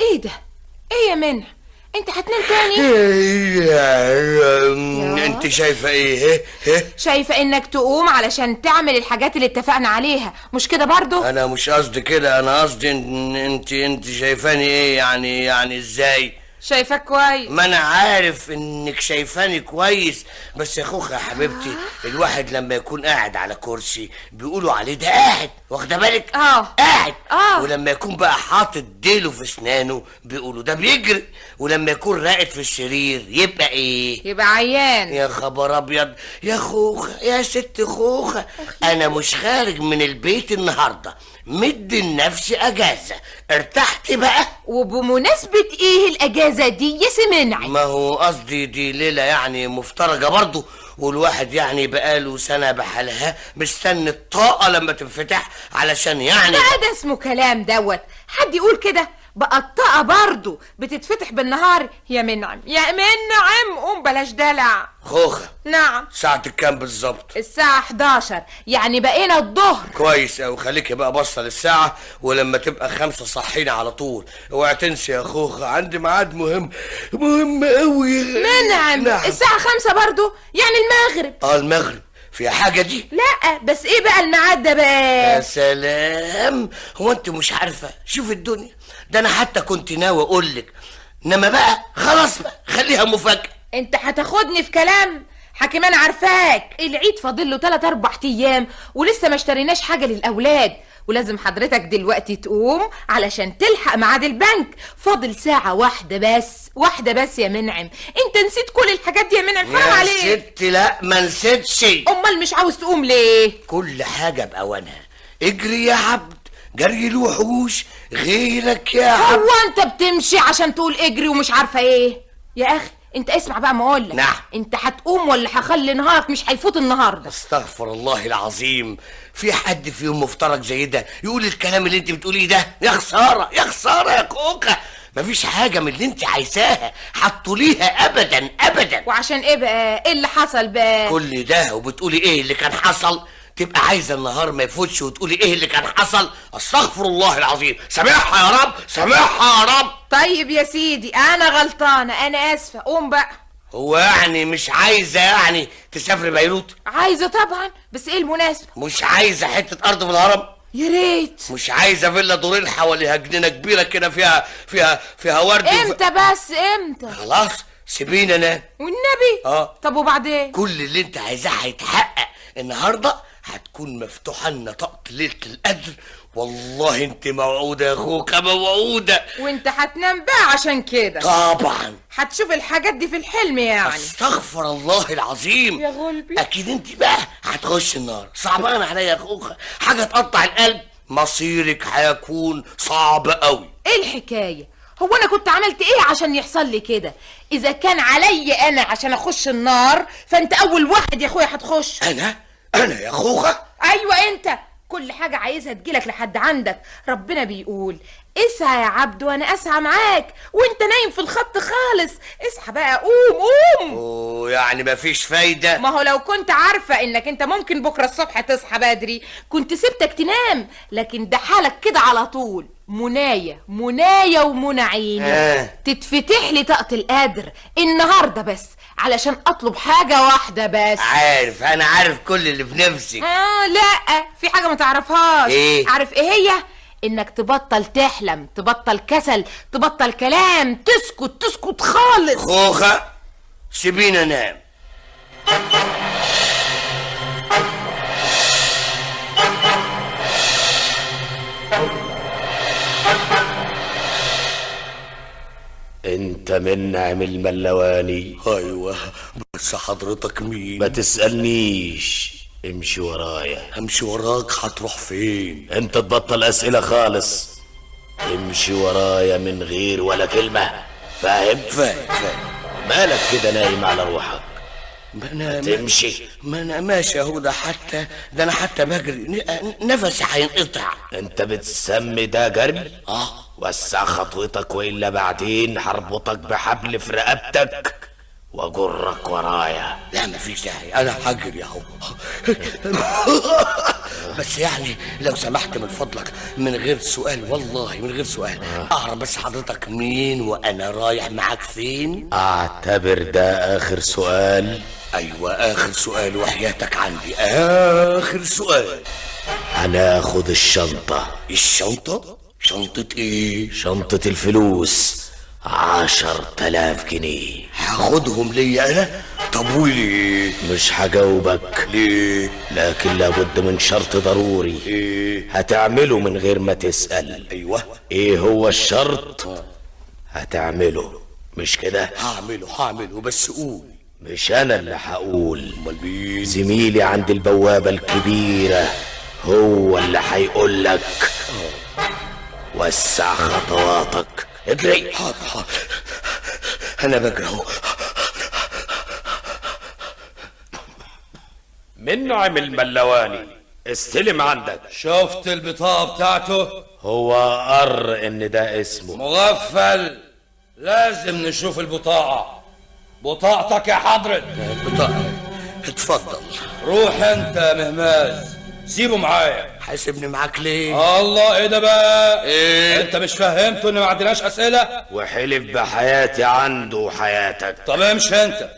ايه ده؟ ايه يا منى؟ انت هتنام تاني؟ انت شايفه ايه؟ شايفه انك تقوم علشان تعمل الحاجات اللي اتفقنا عليها، مش كده برضو؟ انا مش قصدي كده، انا قصدي ان انت شايفاني ايه يعني ازاي؟ شايفاك كويس. ما انا عارف انك شايفاني كويس، بس يا خوخة يا حبيبتي الواحد لما يكون قاعد على كرسي بيقولوا عليه ده قاعد، واخده بالك؟ قاعد. ولما يكون بقى حاطط ديله في اسنانه بيقولوا ده بيجري، ولما يكون راقد في السرير يبقى ايه؟ يبقى عيان. يا خبر ابيض يا خوخة يا ست خوخة، انا مش خارج من البيت النهارده، مدي لنفسي اجازه، ارتحت بقى. وبمناسبة ايه الاجازة دي يا سمنعي؟ ما هو قصدي دي ليلة يعني مفترجة برضو، والواحد يعني بقاله سنة بحالها مستني الطاقة لما تنفتح علشان يعني ده اسمه كلام دوت، حد يقول كده؟ بقى الطاقة برضو بتتفتح بالنهار يا منعم يا منعم، قوم بلاش دلع. خوخة نعم. ساعة كام بالظبط؟ الساعة 11، يعني بقينا الظهر. كويس اوي، خليكي بقى بصة للساعة، ولما تبقى 5 صحيني على طول، اوعي تنسي يا خوخة عندي ميعاد مهم اوي. منعم نعم. الساعة 5 برضو، يعني المغرب. المغرب في حاجة دي؟ لا بس ايه بقى الميعاد ده بقى؟ يا سلام، هو انت مش عارفة؟ شوف الدنيا ده، انا حتى كنت ناوي اقولك، انما بقى خلاص بقى خليها مفاجأة. انت هتاخدني في كلام؟ حكيمان عارفاك العيد فاضل له 3-4 ايام ولسه ما اشتريناش حاجة للاولاد، ولازم حضرتك دلوقتي تقوم علشان تلحق ميعاد البنك، فاضل ساعة واحدة بس يا منعم. انت نسيت كل الحاجات دي يا منعم، حرام عليك. يا ست لا ما نسيتش. امال مش عاوز تقوم ليه؟ كل حاجة بأوانها، اجري يا عبد، جري الوحوش غيرك يا عبد. هو انت بتمشي عشان تقول اجري ومش عارفة ايه؟ يا اخي انت اسمع بقى ما اقولك. نعم. انت هتقوم ولا هخلي نهارك مش هيفوت النهارده؟ استغفر الله العظيم، في حد في يوم مفترج زي ده يقول الكلام اللي انت بتقوليه ده؟ يا خساره يا خساره يا كوكا، مفيش حاجه من اللي انت عايزاها حطوا ليها ابدا ابدا. وعشان ايه بقى؟ ايه اللي حصل بقى؟ كل ده وبتقولي ايه اللي كان حصل؟ تبقى عايزه النهار ما يفوتش وتقولي ايه اللي كان حصل؟ استغفر الله العظيم، سامحها يا رب سامحها يا رب. طيب يا سيدي انا غلطانه، انا اسفه، قوم بقى. هو يعني مش عايزه يعني تسافري بيروت؟ عايزه طبعا، بس ايه المناسبه؟ مش عايزه حته ارض في الهرم؟ يا ريت. مش عايزه فيلا دورين حواليها جنينه كبيره كده فيها ورد امتى بس امتى؟ خلاص سيبيني انام والنبي. طب وبعدين؟ كل اللي انت عايزاه هيتحقق النهارده، هتكون مفتوحه لنا طاقه ليله القدر، والله انت موعوده يا اخوك موعوده. وانت هتنام بقى عشان كده؟ طبعا. هتشوف الحاجات دي في الحلم يعني؟ استغفر الله العظيم يا غلبي. اكيد انت بقى هتخش النار، صعبان عليا يا اخوك، حاجه تقطع القلب، مصيرك هيكون صعب قوي. ايه الحكايه؟ هو انا كنت عملت ايه عشان يحصل لي كده؟ اذا كان عليا انا عشان اخش النار، فانت اول واحد يا اخويا هتخش. انا يا اخوخه؟ ايوه انت، كل حاجه عايزها تجيلك لحد عندك. ربنا بيقول اسعى يا عبد وانا اسعى معاك، وانت نايم في الخط خالص، اصحى بقى، قوم. يعني مفيش فايده؟ ما هو لو كنت عارفه انك انت ممكن بكره الصبح تصحى بدري كنت سبتك تنام، لكن ده حالك كده على طول. منايا ومنى عيني تتفتح لي طاقة القدر النهارده بس علشان اطلب حاجة واحدة بس. عارف، انا عارف كل اللي في نفسك. لا في حاجة ما تعرفهاش. ايه؟ عارف ايه هي؟ انك تبطل تحلم، تبطل كسل، تبطل كلام، تسكت خالص. خوخة سيبينا انام. انت منعم الملواني؟ ايوه، بس حضرتك مين؟ ما تسألنيش، امشي ورايا. امشي وراك؟ هتروح فين؟ انت تبطل اسئلة خالص، امشي ورايا من غير ولا كلمة، فاهم؟ فاهم. مالك كده نايم على روحك؟ تمشي. ما انا ماشي اهو، ده انا حتى بجري نفسي هينقطع. انت بتسمي ده جري؟ وسع خطوتك والا بعدين هربطك بحبل في رقبتك واجرك ورايا. لا مفيش داعي، انا هجري اهو. بس يعني لو سمحت من فضلك من غير سؤال، والله من غير سؤال، اعرف بس حضرتك مين وانا رايح معاك فين؟ اعتبر ده اخر سؤال. ايوه اخر سؤال وحياتك عندي اخر سؤال. هناخد الشنطة. الشنطة؟ شنطة ايه؟ شنطة الفلوس 10,000 جنيه. هاخدهم ليا انا؟ طب وليه؟ مش هجاوبك ليه؟ لكن لابد من شرط ضروري. ايه؟ هتعمله من غير ما تسأل. ايوه. ايه هو الشرط؟ هتعمله مش كده؟ هعمله بس قول. مش انا اللي هقول، امال مين؟ زميلي عند البوابة الكبيرة هو اللي هيقول لك. وسع خطواتك، اجري. حاضر انا بجري اهو. من نعم الملواني، استلم عندك. شفت البطاقة بتاعته؟ هو قر ان ده اسمه. مغفل، لازم نشوف البطاقة. بطاقتك يا حضرة. بطاقة، اتفضل. روح انت يا مهماز، سيبه معايا. حاسبني معاك ليه؟ الله، ايه ده بقى؟ ايه؟ انت مش فهمته ان ما عندناش اسئلة؟ وحلف بحياتي عنده وحياتك. طب امشي انت.